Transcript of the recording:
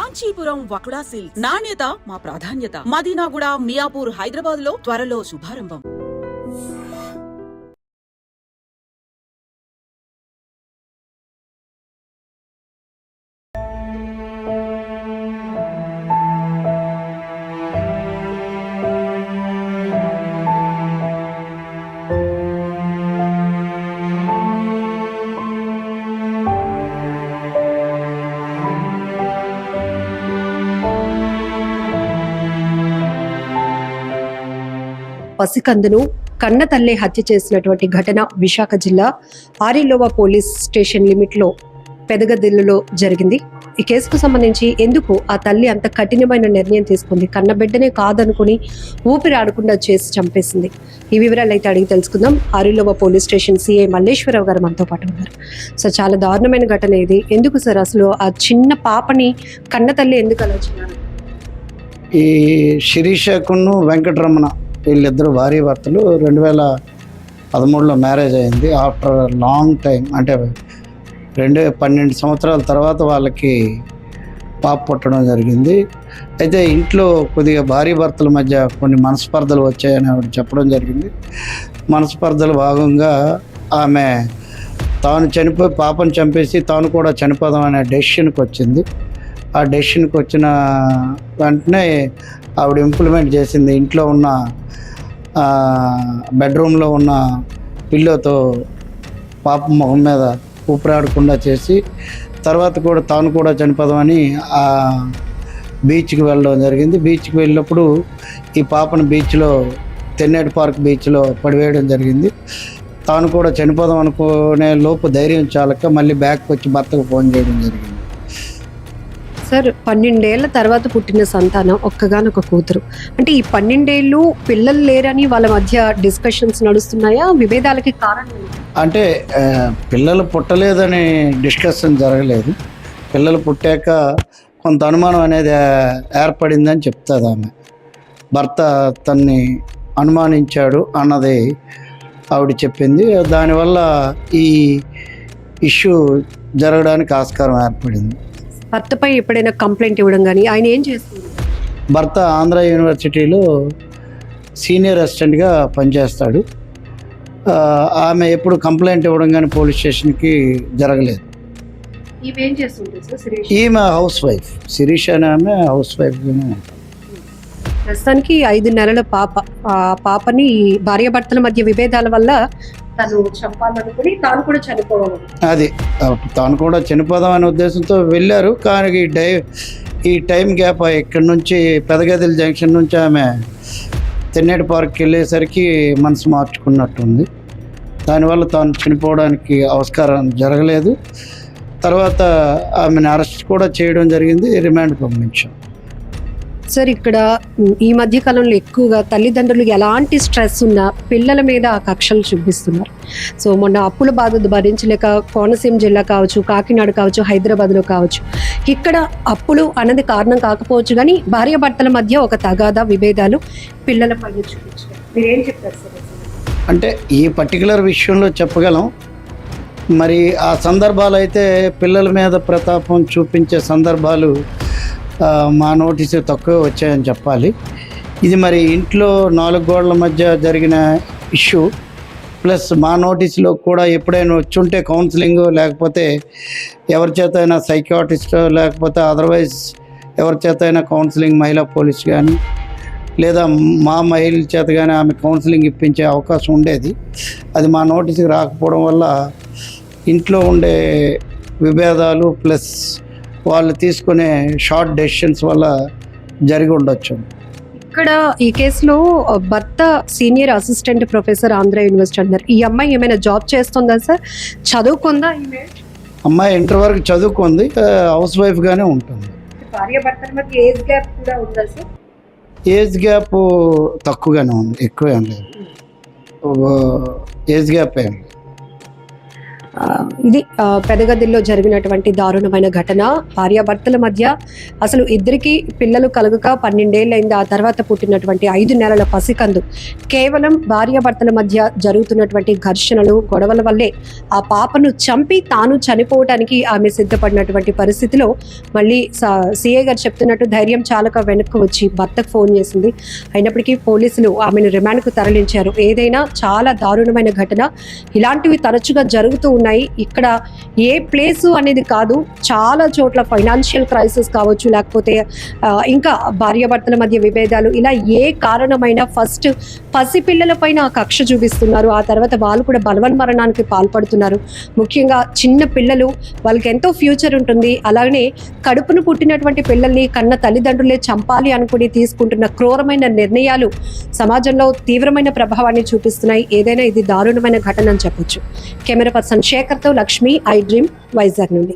Kanchipuram వకుడా silks నాణ్యత మా ప్రాధాన్యత. మదీనాగూడ, మియాపూర్, హైదరాబాద్ లో త్వరలో శుభారంభం. పసికందును కన్న తల్లి హత్య చేసినటువంటి ఘటన విశాఖ జిల్లా ఆరిలోవా పోలీస్ స్టేషన్ లిమిట్లో పెదగదిల్లులో జరిగింది. ఈ కేసుకు సంబంధించి ఎందుకు ఆ తల్లి అంత కఠినమైన నిర్ణయం తీసుకుంది, కన్న బిడ్డనే కాదనుకుని ఊపిరి ఆడకుండా చేసి చంపేసింది. ఈ వివరాలు అయితే అడిగి తెలుసుకుందాం. Arilova police station CI Malleswara Rao గారు మనతో పాటు ఉన్నారు. సో చాలా దారుణమైన ఘటన ఇది. ఎందుకు సార్ అసలు ఆ చిన్న పాపని కన్న తల్లి ఎందుకు అలా చేయాలి? ఈ శిరీషకును వెంకటరమణ వీళ్ళిద్దరు భార్య భర్తలు 2013లో మ్యారేజ్ అయింది. ఆఫ్టర్ లాంగ్ టైం, అంటే 12 సంవత్సరాల తర్వాత వాళ్ళకి పాప పుట్టడం జరిగింది. అయితే ఇంట్లో కొద్దిగా భార్య భర్తల మధ్య కొన్ని మనస్పర్ధలు వచ్చాయని ఆవిడ చెప్పడం జరిగింది. మనస్పర్ధల భాగంగా ఆమె తాను పాపను చంపేసి తాను కూడా చనిపోదాం అనే డెసిషన్కి వచ్చింది. ఆ డెసిషన్కి వచ్చిన వెంటనే ఆవిడ ఇంప్లిమెంట్ చేసింది. ఇంట్లో ఉన్న బెడ్రూమ్లో ఉన్న పిల్లోతో పాప మొహం మీద ఊపిరాడకుండా చేసి తర్వాత కూడా తాను కూడా చనిపోదామని ఆ బీచ్కి వెళ్ళడం జరిగింది. బీచ్కి వెళ్ళినప్పుడు ఈ పాపను బీచ్లో తెన్నేటి పార్క్ బీచ్లో పడివేయడం జరిగింది. తాను కూడా చనిపోదాం అనుకునే లోపు ధైర్యం చాలక మళ్ళీ బ్యాక్కి వచ్చి భర్తకు ఫోన్ చేయడం జరిగింది. సార్, 12 ఏళ్ల తర్వాత పుట్టిన సంతానం, ఒక్కగానొక కూతురు. అంటే ఈ 12 ఏళ్ళు పిల్లలు లేరని వాళ్ళ మధ్య డిస్కషన్స్ నడుస్తున్నాయా? విభేదాలకి కారణం అంటే పిల్లలు పుట్టలేదని డిస్కషన్ జరగలేదు. పిల్లలు పుట్టాక కొంత అనుమానం అనేది ఏర్పడిందని చెప్తుంది ఆమె. భర్త తన్ని అనుమానించాడు అన్నది ఆవిడ చెప్పింది. దానివల్ల ఈ ఇష్యూ జరగడానికి ఆస్కారం ఏర్పడింది. భర్తపై ఎప్పుడైనా కంప్లైంట్ ఇవ్వడం కానీ ఆయన ఏం చేస్తుంది? భర్త ఆంధ్ర యూనివర్సిటీలో సీనియర్ అసిస్టెంట్గా పనిచేస్తాడు. ఆమె ఎప్పుడు కంప్లైంట్ ఇవ్వడం కానీ పోలీస్ స్టేషన్కి జరగలేదు. ఈమె హౌస్ వైఫ్, శిరీష అనే ఆమె హౌస్ వైఫ్గానే ఉంటుంది. ప్రస్తుతానికి 5 నెలల పాప. ఆ పాపని భార్యాభర్తల మధ్య విభేదాల వల్ల తను చంపాలనుకుని తాను కూడా చనిపోవాలి. అది తాను కూడా చనిపోదామనే ఉద్దేశంతో వెళ్ళారు. కానీ ఈ టైం గ్యాప్ ఇక్కడ నుంచి పెదగదిల జంక్షన్ నుంచి ఆమె తెన్నేటి పార్క్కి వెళ్ళేసరికి మనసు మార్చుకున్నట్టుంది. దానివల్ల తాను చనిపోవడానికి ఆస్కారం జరగలేదు. తర్వాత ఆమెను అరెస్ట్ కూడా చేయడం జరిగింది, రిమాండ్ పంపించాం. సార్, ఇక్కడ ఈ మధ్య కాలంలో ఎక్కువగా తల్లిదండ్రులు ఎలాంటి స్ట్రెస్ ఉన్నా పిల్లల మీద ఆ కక్షలు చూపిస్తున్నారు. సో మొన్న అప్పుల బాధ భరించలేక కోనసీమ జిల్లా కావచ్చు, కాకినాడ కావచ్చు, హైదరాబాద్లో కావచ్చు, ఇక్కడ అప్పులు అన్నది కారణం కాకపోవచ్చు కానీ భార్యాభర్తల మధ్య ఒక తగాదా, విభేదాలు పిల్లల పైన చూపించారు. మీరేం చెప్తారు సార్? అంటే ఈ పర్టికులర్ విషయంలో చెప్పగలం. మరి ఆ సందర్భాలు అయితే పిల్లల మీద ప్రతాపం చూపించే సందర్భాలు మా నోటీసు తక్కువ వచ్చాయని చెప్పాలి. ఇది మరి ఇంట్లో 4 గోడల మధ్య జరిగిన ఇష్యూ, ప్లస్ మా నోటీసులో కూడా ఎప్పుడైనా వచ్చుంటే కౌన్సిలింగ్, లేకపోతే ఎవరి చేత అయినా సైకియాట్రిస్ట్, లేకపోతే అదర్వైజ్ ఎవరి చేత అయినా కౌన్సిలింగ్, మహిళా పోలీస్ కానీ లేదా మా మహిళల చేత కానీ ఆమె కౌన్సిలింగ్ ఇప్పించే అవకాశం ఉండేది. అది మా నోటీసుకి రాకపోవడం వల్ల ఇంట్లో ఉండే విభేదాలు ప్లస్ వాళ్ళు తీసుకునే షార్ట్ డెసిషన్స్ వల్ల జరిగి ఉండొచ్చు. ఇక్కడ ఈ కేసులో భర్త senior assistant professor Andhra university అన్నారు. ఈ అమ్మాయి ఏమైనా జాబ్ చేస్తుందా సార్? చదువుకుందా? అమ్మాయి ఇంటర్ వరకు చదువుకుంది, హౌస్ వైఫ్గానే ఉంటుంది. భార్యాభర్తల మధ్య ఏజ్ గ్యాప్ కూడా ఉందా సార్? ఏజ్ గ్యాప్ తక్కువగానే ఉంది, ఎక్కువ ఏం లేదు. ఏజ్ గ్యాప్ ఏం లేదు. ఇది పెదగదిలో జరిగినటువంటి దారుణమైన ఘటన. భార్యాభర్తల మధ్య అసలు ఇద్దరికి పిల్లలు కలుగక 12 ఏళ్ళైంది. ఆ తర్వాత పుట్టినటువంటి 5 నెలల పసికందు. కేవలం భార్యాభర్తల మధ్య జరుగుతున్నటువంటి ఘర్షణలు, గొడవల వల్లే ఆ పాపను చంపి తాను చనిపోవడానికి ఆమె సిద్ధపడినటువంటి పరిస్థితిలో మళ్ళీ సిఐ గారు చెప్తున్నట్టు ధైర్యం చాలక వెనక్కి వచ్చి భర్తకు ఫోన్ చేసింది. అయినప్పటికీ పోలీసులు ఆమెను రిమాండ్కు తరలించారు. ఏదైనా చాలా దారుణమైన ఘటన. ఇలాంటివి తరచుగా జరుగుతూ ఉన్నాయి. ఇక్కడ ఏ ప్లేసు అనేది కాదు, చాలా చోట్ల ఫైనాన్షియల్ క్రైసిస్ కావచ్చు, లేకపోతే ఇంకా భార్యాభర్తల మధ్య విభేదాలు, ఇలా ఏ కారణమైనా ఫస్ట్ పసిపిల్లల పైన కక్ష చూపిస్తున్నారు. ఆ తర్వాత వాళ్ళు కూడా బలవన్మరణానికి పాల్పడుతున్నారు. ముఖ్యంగా చిన్న పిల్లలు, వాళ్ళకి ఎంతో ఫ్యూచర్ ఉంటుంది. అలాగనే కడుపును పుట్టినటువంటి పిల్లల్ని కన్న తల్లిదండ్రులే చంపాలి అనుకుని తీసుకుంటున్న క్రూరమైన నిర్ణయాలు సమాజంలో తీవ్రమైన ప్రభావాన్ని చూపిస్తున్నాయి. ఏదైనా ఇది దారుణమైన ఘటన అని చెప్పొచ్చు. కెమెరా పర్సన్ శేఖర్తో లక్ష్మి, ఐ డ్రీమ్, వైజాగ్ నుండి.